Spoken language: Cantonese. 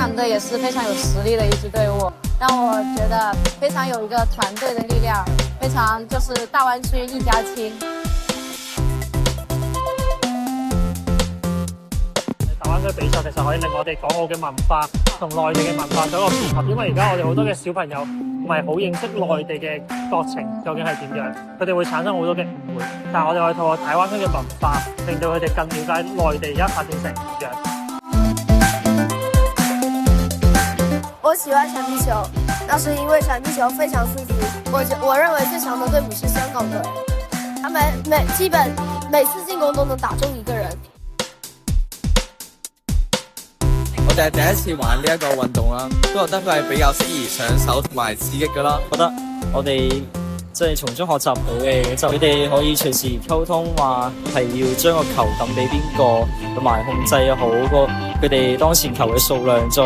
港队也是非常有实力的一支队伍，让我觉得非常有一个团队的力量，非常就是大湾区一家亲。大灣區比賽其實可以令我哋港澳嘅文化同內地嘅文化做一個結合，因為而家我哋好多嘅小朋友唔係好認識內地嘅國情究竟係點樣，佢哋會產生好多嘅誤會。但係我哋可以透過大灣區嘅文化，令到佢哋更了解內地而家發展成點樣。我喜歡閃避球，那是因為閃避球非常舒服。我認為最強的隊伍是香港隊，他們基本每次進攻都能打中一個人。我哋係第一次玩呢一個運動啦，都覺得佢係比較適宜上手同埋刺激噶啦。覺得我哋即係從中學習到嘅，就佢哋可以隨時溝通，話係要將個球抌俾邊個，同埋控制好個佢哋當前球嘅數量，再